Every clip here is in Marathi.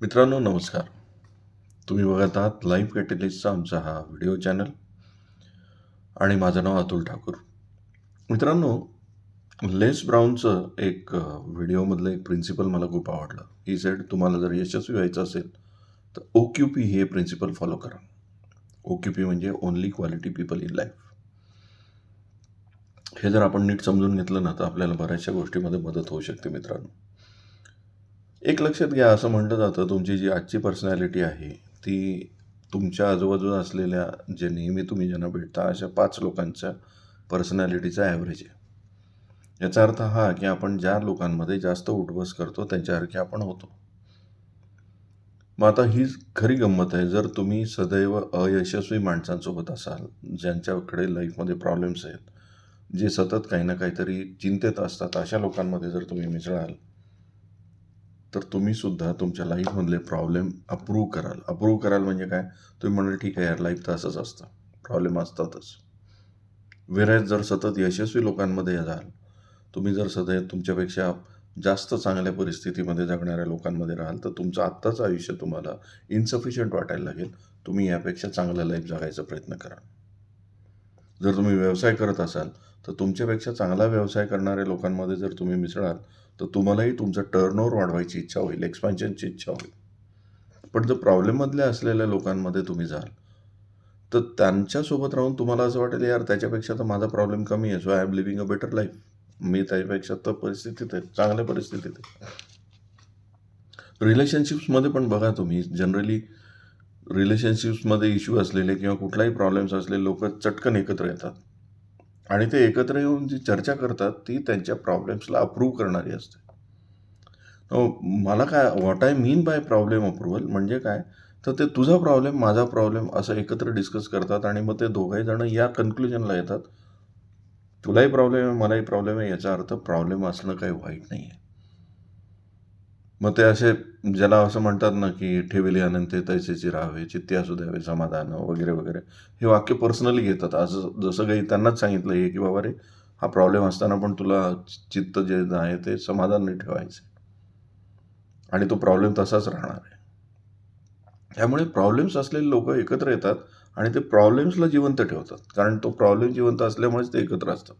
मित्रांनो नमस्कार. तुम्ही बघत आहात लाईफ कॅटलिस्टचा आमचा हा व्हिडिओ चॅनल आणि माझं नाव अतुल ठाकूर. मित्रांनो, लेस ब्राउनचं एक व्हिडिओमधलं एक प्रिन्सिपल मला खूप आवडलं. ही सेड तुम्हाला जर यशस्वी व्हायचं असेल तर OQP हे प्रिन्सिपल फॉलो करा. OQP म्हणजे only quality people in life. हे जर आपण नीट समजून घेतलं ना तर आपल्याला बऱ्याचशा गोष्टीमध्ये मदत होऊ शकते मित्रांनो. एक लक्षात घ्या, असं म्हटलं जातं तुमची जी आजची पर्सनॅलिटी आहे ती तुमच्या आजूबाजूला असलेल्या जे नेहमी तुम्ही ज्यांना भेटता अशा 5 लोकांच्या पर्सनॅलिटीचा ॲव्हरेज आहे. याचा अर्थ हा की आपण ज्या लोकांमध्ये जास्त उठबस करतो त्यांच्यासारखे आपण होतो. मग आता ही खरी गंमत आहे, जर तुम्ही सदैव अयशस्वी माणसांसोबत असाल, ज्यांच्याकडे लाईफमध्ये प्रॉब्लेम्स आहेत, जे सतत काही ना काहीतरी चिंतेत असतात, अशा लोकांमध्ये जर तुम्ही मिसळाल तर तुम्ही सुद्धा तुमच्या लाईफमधले प्रॉब्लेम अप्रूव्ह कराल म्हणजे काय, तुम्ही म्हणाल ठीक आहे यार, लाईफ तर असंच असतं, प्रॉब्लेम असतातच. वेळेस जर सतत यशस्वी लोकांमध्ये जाल, तुम्ही जर सदैव तुमच्यापेक्षा जास्त चांगल्या परिस्थितीमध्ये जगणाऱ्या लोकांमध्ये राहाल तर तुमचं आत्ताचं आयुष्य तुम्हाला इन्सफिशियंट वाटायला लागेल. तुम्ही यापेक्षा चांगलं लाईफ जगायचा प्रयत्न करा. जर तुम्ही व्यवसाय करत असाल तर तुमच्यापेक्षा चांगला व्यवसाय करणाऱ्या लोकांमध्ये जर तुम्ही मिसळाल तर तुम्हालाही तुमचं टर्नओव्हर वाढवायची इच्छा होईल, एक्सपान्शनची इच्छा होईल. पण जर प्रॉब्लेममधल्या असलेल्या लोकांमध्ये तुम्ही जाल तर त्यांच्यासोबत राहून तुम्हाला असं वाटेल यार त्याच्यापेक्षा तर माझा प्रॉब्लेम कमी आहे, so I am living a better life. मी त्यापेक्षा तर परिस्थितीत आहे, चांगल्या परिस्थितीत आहे. रिलेशनशिप्समध्ये पण बघा तुम्ही, जनरली रिलेशनशिप्समध्ये इश्यू असलेले किंवा कुठलाही प्रॉब्लेम्स असलेले लोक चटकन एकत्र येतात आणि ते एकत्र येऊन जी चर्चा करतात ती त्यांच्या प्रॉब्लेम्सला अप्रूव्ह करणारी असते. मला काय what I mean by problem approval म्हणजे काय, तर ते तुझा प्रॉब्लेम माझा प्रॉब्लेम असं एकत्र डिस्कस करतात आणि मग ते दोघंही जण या कन्क्लुजनला येतात, तुलाही प्रॉब्लेम आहे मलाही प्रॉब्लेम आहे, याचा अर्थ प्रॉब्लेम असणं काही वाईट नाही आहे. मग ते असे ज्याला असं म्हणतात ना की ठेविले अनंते तैसेची राहावे, चित्ती असू द्यावे समाधान वगैरे वगैरे, हे वाक्य पर्सनली घेतात. असं जसं काही त्यांनाच सांगितलं आहे की बाबा रे, हा प्रॉब्लेम असताना पण तुला चित्त जे आहे ते समाधान नाही ठेवायचं आणि तो प्रॉब्लेम तसाच राहणार आहे. त्यामुळे प्रॉब्लेम्स असलेले लोक एकत्र येतात आणि ते प्रॉब्लेम्सला जिवंत ठेवतात, कारण तो प्रॉब्लेम जिवंत असल्यामुळेच ते एकत्र असतात.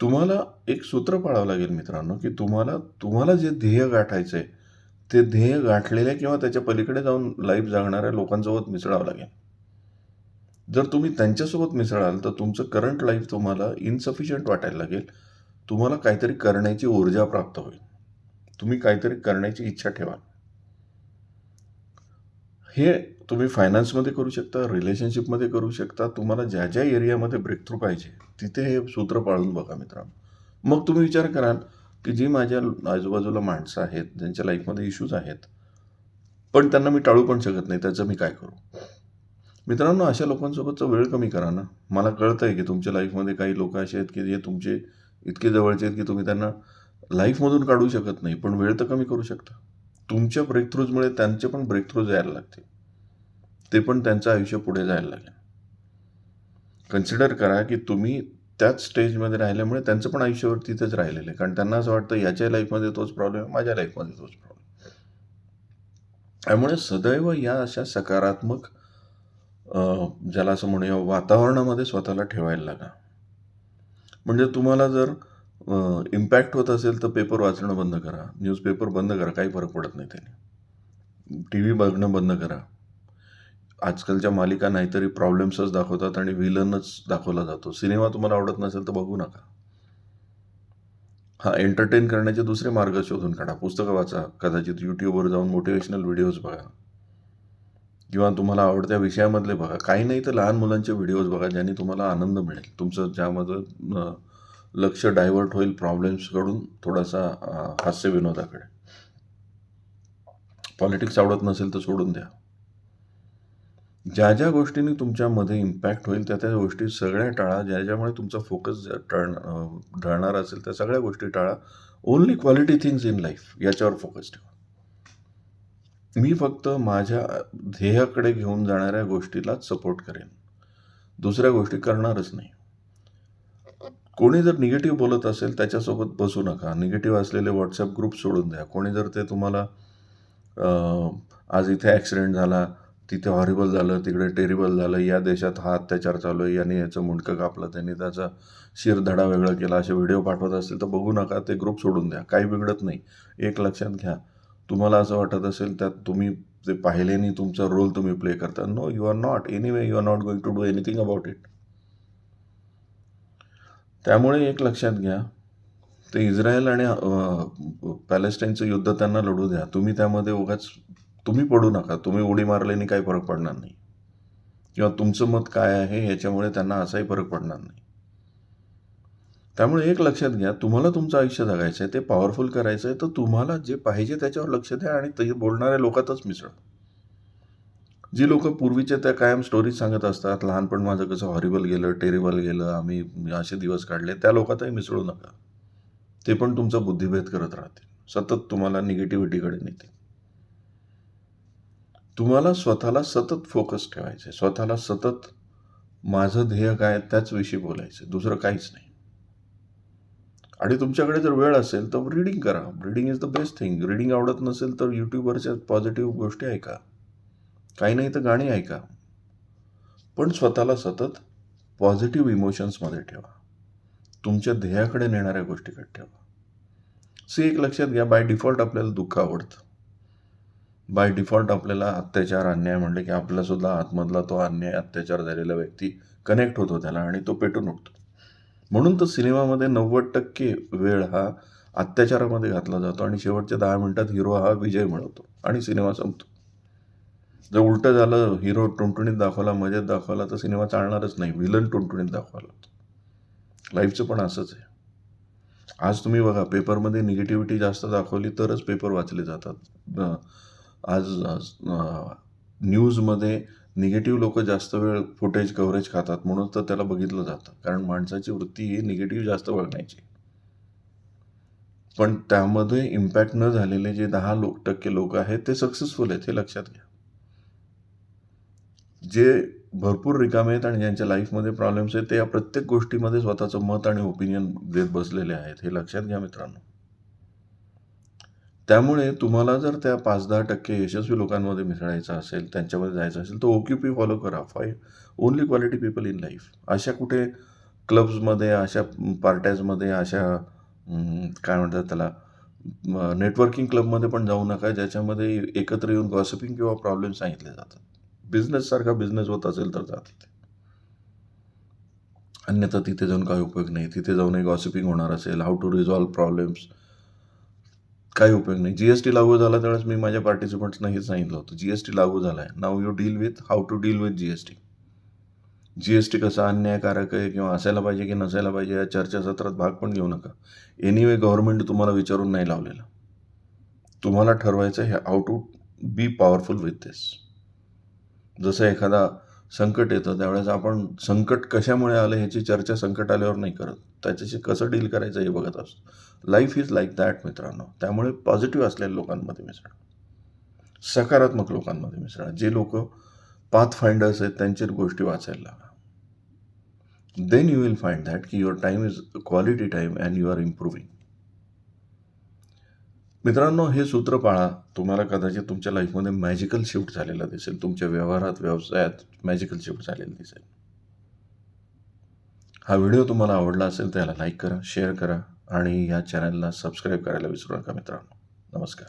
तुम्हाला एक सूत्र पाळावं लागेल मित्रांनो, की तुम्हाला जे ध्येय गाठायचं आहे ते ध्येय गाठलेल्या किंवा त्याच्या पलीकडे जाऊन लाईफ जगणाऱ्या लोकांसोबत मिसळावं लागेल. जर तुम्ही त्यांच्यासोबत मिसळाल तर तुमचं करंट लाईफ तुम्हाला इनसफिशियंट वाटायला लागेल. तुम्हाला काहीतरी करण्याची ऊर्जा प्राप्त होईल, तुम्ही काहीतरी करण्याची इच्छा ठेवाल. हे तुम्ही फायनान्समध्ये करू शकता, रिलेशनशिपमध्ये करू शकता. तुम्हाला ज्या ज्या एरियामध्ये ब्रेक थ्रू पाहिजे तिथे हे सूत्र पाळून बघा मित्रांनो. मग तुम्ही विचार कराल की जी माझ्या आजूबाजूला माणसं आहेत, ज्यांच्या लाईफमध्ये इश्यूज आहेत, पण त्यांना मी टाळू पण शकत नाही, त्याचं मी काय करू? मित्रांनो, अशा लोकांसोबतचा वेळ कमी करा ना. मला कळतं आहे की तुमच्या लाईफमध्ये काही लोक असे आहेत की जे तुमचे इतके जवळचे आहेत की तुम्ही त्यांना लाईफमधून काढू शकत नाही, पण वेळ तर कमी करू शकता. तुमच्या ब्रेक थ्रूजमुळे त्यांचे पण ब्रेक थ्रूज यायला लागतील, ते पण त्यांचं आयुष्य पुढे जायला लागेल. कन्सिडर करा की तुम्ही त्याच स्टेजमध्ये राहिल्यामुळे त्यांचं पण आयुष्यावर तिथेच राहिलेलं आहे, कारण त्यांना असं वाटतं याच्या लाईफमध्ये तोच प्रॉब्लेम आहे, माझ्या लाईफमध्ये तोच प्रॉब्लेम. त्यामुळे सदैव या अशा सकारात्मक ज्याला असं म्हणूया वातावरणामध्ये स्वतःला ठेवायला लागा. म्हणजे तुम्हाला जर इम्पॅक्ट होत असेल तर पेपर वाचणं बंद करा, न्यूजपेपर बंद करा, काही फरक पडत नाही त्याने. TV बघणं बंद करा. आजकालच्या मालिका नाहीतरी प्रॉब्लेम्सच दाखवतात आणि विलनच दाखवला जातो. सिनेमा तुम्हाला आवडत नसेल तर बघू नका. हा, एंटरटेन करण्याचे दुसरे मार्ग शोधून काढा. पुस्तकं वाचा, कदाचित यूट्यूबवर जाऊन मोटिवेशनल व्हिडिओज बघा किंवा तुम्हाला आवडत्या विषयामधले बघा. काही नाही तर लहान मुलांचे व्हिडिओज बघा, ज्यांनी तुम्हाला आनंद मिळेल. तुमचं ज्यामध्ये लक्ष डायव्हर्ट होईल प्रॉब्लेम्सकडून थोडासा हास्य विनोदाकडे. पॉलिटिक्स आवडत नसेल तर सोडून द्या. ज्या ज्या गोष्टींनी तुमच्यामध्ये इम्पॅक्ट होईल त्या त्या गोष्टी सगळ्या टाळा. ज्याच्यामुळे तुमचा फोकस ढळणार असेल त्या सगळ्या गोष्टी टाळा. Only quality things in life याच्यावर फोकस ठेवा. मी फक्त माझ्या ध्येयाकडे घेऊन जाणाऱ्या गोष्टीलाच सपोर्ट करेन, दुसऱ्या गोष्टी करणारच नाही. कोणी जर निगेटिव्ह बोलत असेल त्याच्यासोबत बसू नका. निगेटिव्ह असलेले व्हॉट्सअप ग्रुप सोडून द्या. कोणी जर ते तुम्हाला आज इथे ॲक्सिडेंट झाला, तिथे हॉरिबल झालं, तिकडे टेरिबल झालं, या देशात हा अत्याचार चालू आहे, याने याचं मुंडकं कापलं, त्याने त्याचा शिरधडा वेगळा केला, असे व्हिडिओ पाठवत असतील तर बघू नका, ते ग्रुप सोडून द्या, काही बिघडत नाही. एक लक्षात घ्या, तुम्हाला असं वाटत असेल त्यात तुम्ही ते पाहिल्याने तुमचा रोल तुम्ही प्ले करता. No, you are not. Anyway you are not going to do anything about it. त्यामुळे एक लक्षात घ्या, ते इस्रायल आणि पॅलेस्टाईनचं युद्ध त्यांना लढू द्या. तुम्ही त्यामध्ये उगाच तुम्ही पडू नका. तुम्ही उडी मारल्याने काही फरक पडणार नाही, किंवा तुमचं मत काय आहे याच्यामुळे त्यांना असाही फरक पडणार नाही. त्यामुळे एक लक्षात घ्या, तुम्हाला तुमचं आयुष्य जगायचं आहे, ते पॉवरफुल करायचं आहे, तर तुम्हाला जे पाहिजे त्याच्यावर लक्ष द्या आणि ते बोलणाऱ्या लोकातच मिसळा. जी लोक पूर्वीच्या त्या कायम स्टोरीज सांगत असतात, लहानपण माझं कसं हॉरिबल गेलं, टेरिबल गेलं, आम्ही असे दिवस काढले, त्या लोकातही मिसळू नका. ते पण तुमचा बुद्धिभेद करत राहतील, सतत तुम्हाला निगेटिव्हिटीकडे नेतील. तुम्हाला स्वतःला सतत फोकस ठेवायचे, स्वतःला सतत माझं ध्येय काय त्याच विषयी बोलायचं, दुसरं काहीच नाही. आणि तुमच्याकडे जर वेळ असेल तर रीडिंग करा. Reading is the best thing. Reading आवडत नसेल तर यूट्यूबवरच्या पॉझिटिव्ह गोष्टी ऐका, काही नाही तर गाणी ऐका, पण स्वतःला सतत पॉझिटिव्ह इमोशन्समध्ये ठेवा. तुमच्या ध्येयाकडे नेणाऱ्या गोष्टीकडे ठेवा. एक लक्षात घ्या, बाय डिफॉल्ट आपल्याला दुःख आवडतं. बाय डिफॉल्ट आपल्याला अत्याचार, अन्याय म्हणले की आपल्यासुद्धा आतमधला तो अन्याय, अत्याचार झालेला व्यक्ती कनेक्ट होतो त्याला आणि तो पेटून उठतो. म्हणून तर सिनेमामध्ये 90% वेळ हा अत्याचारामध्ये घातला जातो आणि शेवटच्या 10 मिनिटात हिरो हा विजय मिळवतो आणि सिनेमा संपतो. जर उलटं झालं, हिरो टुणटुणीत दाखवला, मजेत दाखवला, तर सिनेमा चालणारच नाही. विलन टुणटुणीत दाखवायला लागतो. लाईफचं पण असंच आहे. आज तुम्ही बघा, पेपरमध्ये निगेटिव्हिटी जास्त दाखवली तरच पेपर वाचले जातात. आज न्यूजमध्ये निगेटिव्ह लोक जास्त वेळ फुटेज कव्हरेज खातात, म्हणून तर त्याला बघितलं जातं. कारण माणसाची वृत्ती ही निगेटिव्ह जास्त बघण्याची. पण त्यामध्ये इम्पॅक्ट न झालेले जे 10% लोक आहेत ते सक्सेसफुल आहेत, हे लक्षात घ्या. जे भरपूर रिकामे आहेत आणि ज्यांच्या लाईफमध्ये प्रॉब्लेम्स आहेत, ते या प्रत्येक गोष्टीमध्ये स्वतःचं मत आणि ओपिनियन देत बसलेले आहेत, हे लक्षात घ्या मित्रांनो. त्यामुळे तुम्हाला जर त्या 5-10% यशस्वी लोकांमध्ये मिसळायचं असेल, त्यांच्यामध्ये जायचं असेल, तर OQP फॉलो करा. Only quality people in life. अशा कुठे क्लब्समध्ये, अशा पार्ट्याजमध्ये, अशा काय म्हणतात त्याला, नेटवर्किंग क्लबमध्ये पण जाऊ नका, ज्याच्यामध्ये एकत्र येऊन गॉसिपिंग किंवा प्रॉब्लेम सांगितले जातात. बिझनेससारखा बिझनेस होत असेल तर जा तिथे, अन्यथा तिथे जाऊन काही उपयोग नाही. तिथे जाऊनही गॉसिपिंग होणार असेल, हाऊ टू रिझॉल्व्ह प्रॉब्लेम्स, काही उपयोग नाही. GST लागू झाला त्यावेळेस मी माझ्या पार्टिसिपंट्सना हे सांगितलं होतं, GST लागू झाला आहे, now you deal with how to deal with GST. GST कसा अन्यायकारक आहे किंवा असायला पाहिजे की नसायला पाहिजे या चर्चासत्रात भाग पण घेऊ नका. एनिवे गव्हर्नमेंट तुम्हाला विचारून नाही लावलेलं. तुम्हाला ठरवायचं आहे how to be powerful with this. जसं एखादा संकट येतं त्यावेळेस आपण संकट कशामुळे आलं ह्याची चर्चा संकट आल्यावर नाही करत, त्याच्याशी कसं डील करायचं हे बघत असतो. लाईफ इज लाईक दॅट मित्रांनो. त्यामुळे पॉझिटिव्ह असलेल्या लोकांमध्ये मिसळा, सकारात्मक लोकांमध्ये मिसळा. जे लोक पाथ फाइंडर्स आहेत त्यांच्या गोष्टी वाचायला लागा. Then you will find that की your time is quality time and you are improving. मित्रांनो, हे सूत्र पाळा. तुम्हाला कदाचित तुमच्या लाईफमध्ये मॅजिकल शिफ्ट झालेला दिसेल, तुमच्या व्यवहारात, व्यवसायात मॅजिकल शिफ्ट झालेला दिसेल. हा व्हिडिओ तुम्हाला आवडला असेल तर याला लाईक करा, शेअर करा आणि या चॅनलला सबस्क्राईब करायला विसरू नका मित्रांनो. नमस्कार.